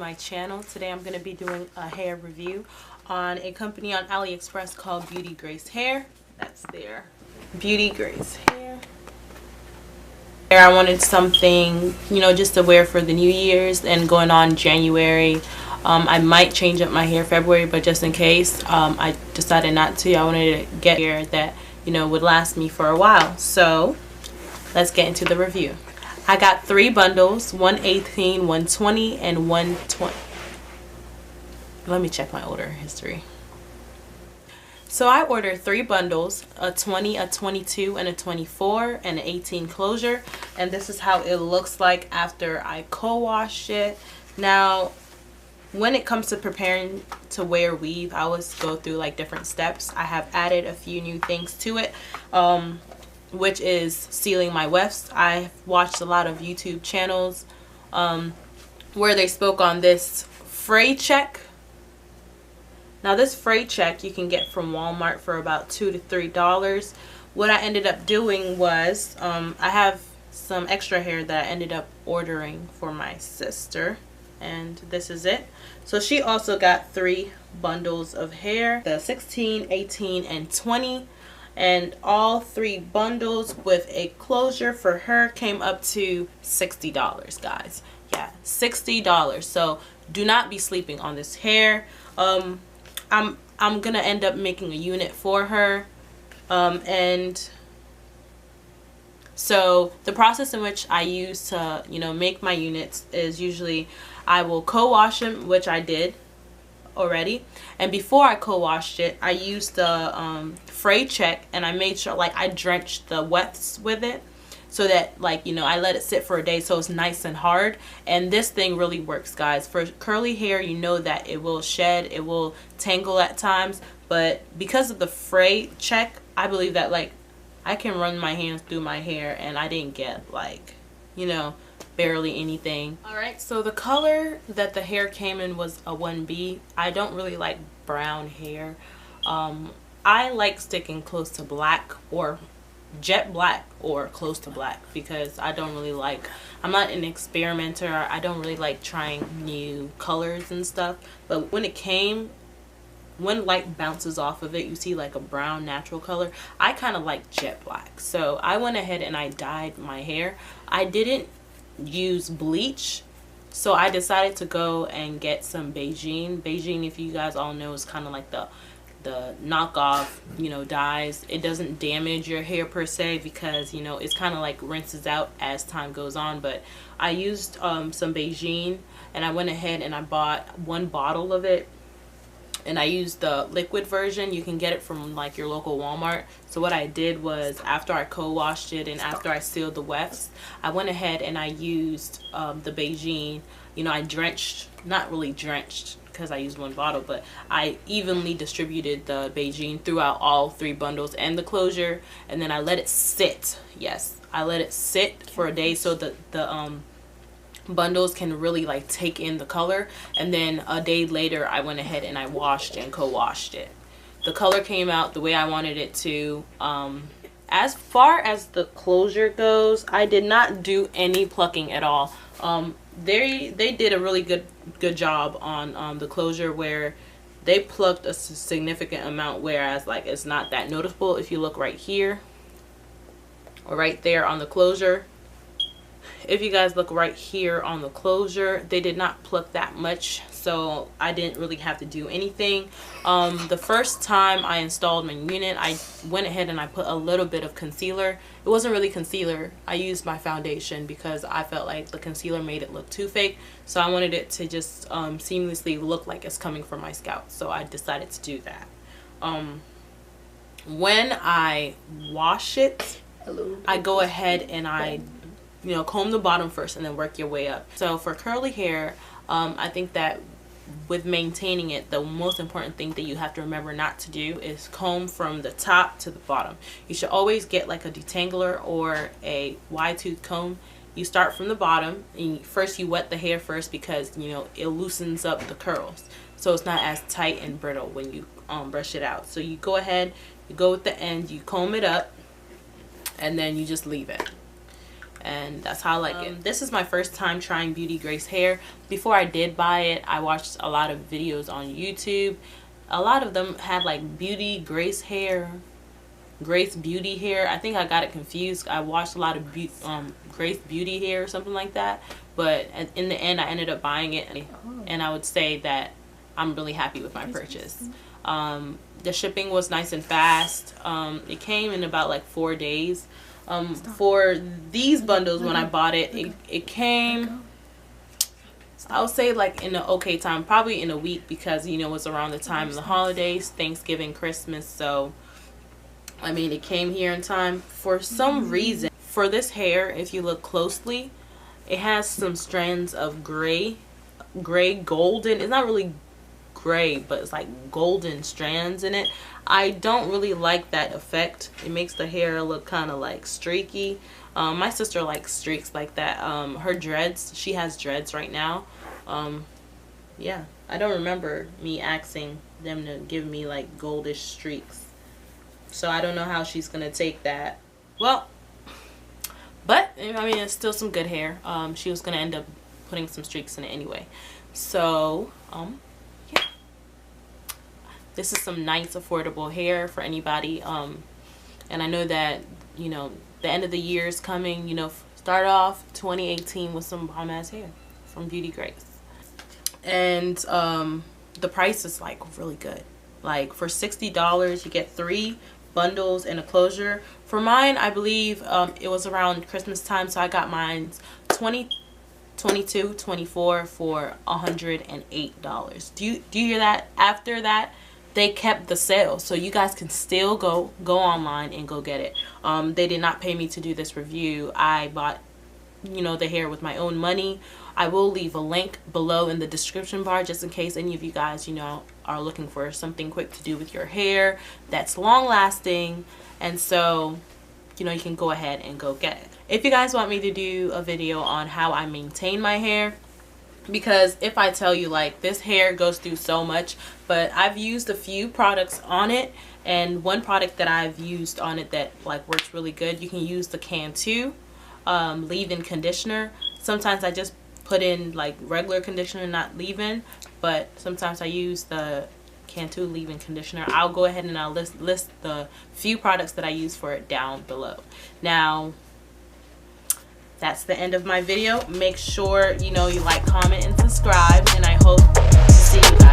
my channel. Today I'm going to be doing a hair review on a company on AliExpress called Beauty Grace Hair. That's there. Beauty Grace Hair. I wanted something, you know, just to wear for the New Year's and going on January. I might change up my hair February, but just in case, I decided not to. I wanted to get hair that, you know, would last me for a while. So let's get into the review. I got 3 bundles, 118, 120, and 120. Let me check my order history. So I ordered 3 bundles, a 20, a 22, and a 24, and an 18 closure. And this is how it looks like after I co-washed it. Now, when it comes to preparing to wear weave, I always go through like different steps. I have added a few new things to it, which is sealing my wefts. I've watched a lot of YouTube channels where they spoke on this fray check. Now this fray check you can get from Walmart for about $2 to $3. What I ended up doing was I have some extra hair that I ended up ordering for my sister, and this is it. So she also got 3 bundles of hair, the 16, 18, and 20. And all 3 bundles with a closure for her came up to $60, guys. Yeah, $60. So do not be sleeping on this hair. I'm gonna end up making a unit for her, and so the process in which I use to, you know, make my units is usually I will co-wash them, which I did already, and before I co-washed it I used the fray check, and I made sure like I drenched the wefts with it so that, like, you know, I let it sit for a day so it's nice and hard. And this thing really works, guys. For curly hair, you know that it will shed, it will tangle at times, but because of the fray check, I believe that like I can run my hands through my hair and I didn't get, like, you know, barely anything. Alright, so the color that the hair came in was a 1B. I don't really like brown hair. I like sticking close to black or jet black or close to black because I don't really like, I'm not an experimenter. I don't really like trying new colors and stuff. But when it came, when light bounces off of it, you see like a brown natural color. I kind of like jet black. So I went ahead and I dyed my hair. I didn't use bleach, so I decided to go and get some Beijing. Beijing, if you guys all know, is kind of like the knockoff, you know, dyes. It doesn't damage your hair per se because, you know, it's kind of like rinses out as time goes on. But I used some Beijing, and I went ahead and I bought 1 bottle of it, and I used the liquid version. You can get it from like your local Walmart. So what I did was, after I co-washed it and after I sealed the wefts, I went ahead and I used the Beijing. You know, I drenched, not really drenched because I used 1 bottle, but I evenly distributed the Beijing throughout all 3 bundles and the closure, and then I let it sit. Yes, I let it sit for a day so that the bundles can really like take in the color. And then a day later I went ahead and I washed and co-washed it. The color came out the way I wanted it to. As far as the closure goes, I did not do any plucking at all. They did a really good job on the closure, where they plucked a significant amount, whereas like it's not that noticeable. If you look right here or right there on the closure, if you guys look right here on the closure, they did not pluck that much, so I didn't really have to do anything. The first time I installed my unit, I went ahead and I put a little bit of concealer. It wasn't really concealer. I used my foundation because I felt like the concealer made it look too fake, so I wanted it to just seamlessly look like it's coming from my scalp, so I decided to do that. When I wash it, I go ahead and I, you know, comb the bottom first and then work your way up. So for curly hair, I think that with maintaining it, the most important thing that you have to remember not to do is comb from the top to the bottom. You should always get like a detangler or a wide tooth comb. You start from the bottom, and first you wet the hair first because, you know, it loosens up the curls, so it's not as tight and brittle when you brush it out. So you go ahead, you go with the end, you comb it up, and then you just leave it. and that's how I like it. This is my first time trying Beauty Grace hair. Before I did buy it, I watched a lot of videos on YouTube. A lot of them had like Beauty Grace hair, Grace Beauty hair. I think I got it confused. I watched a lot of Grace Beauty hair or something like that, but in the end I ended up buying it, and I would say that I'm really happy with my purchase. The shipping was nice and fast. It came in about like 4 days. For these bundles, when I bought it, it came, I would say like in the okay time, probably in a week, because you know it's around the time of the holidays, Thanksgiving, Christmas. So I mean, it came here in time. For some reason, for this hair, if you look closely, it has some strands of gray golden. It's not really gray, but it's like golden strands in it. I don't really like that effect. It makes the hair look kind of like streaky. My sister likes streaks like that. Her dreads, she has dreads right now. Yeah, I don't remember me asking them to give me like goldish streaks, so I don't know how she's gonna take that. Well, but I mean, it's still some good hair. She was gonna end up putting some streaks in it anyway. So yeah, this is some nice affordable hair for anybody. And I know that, you know, the end of the year is coming. You know, start off 2018 with some bomb ass hair from Beauty Grace. And the price is like really good. Like for $60 you get 3 bundles and a closure. For mine, I believe it was around Christmas time, so I got mine 24 for $108. Do you hear that? After that, they kept the sale, so you guys can still go online and go get it. They did not pay me to do this review. I bought, you know, the hair with my own money. I will leave a link below in the description bar just in case any of you guys, you know, are looking for something quick to do with your hair that's long lasting, and so, you know, you can go ahead and go get it. If you guys want me to do a video on how I maintain my hair, because if I tell you, like, this hair goes through so much, but I've used a few products on it, and one product that I've used on it that like works really good, you can use the Cantu leave-in conditioner. Sometimes I just put in like regular conditioner, not leave-in, but sometimes I use the Cantu leave-in conditioner. I'll go ahead and I'll list the few products that I use for it down below. Now, that's the end of my video. Make sure, you know, you like, comment, and subscribe, and I hope to see you guys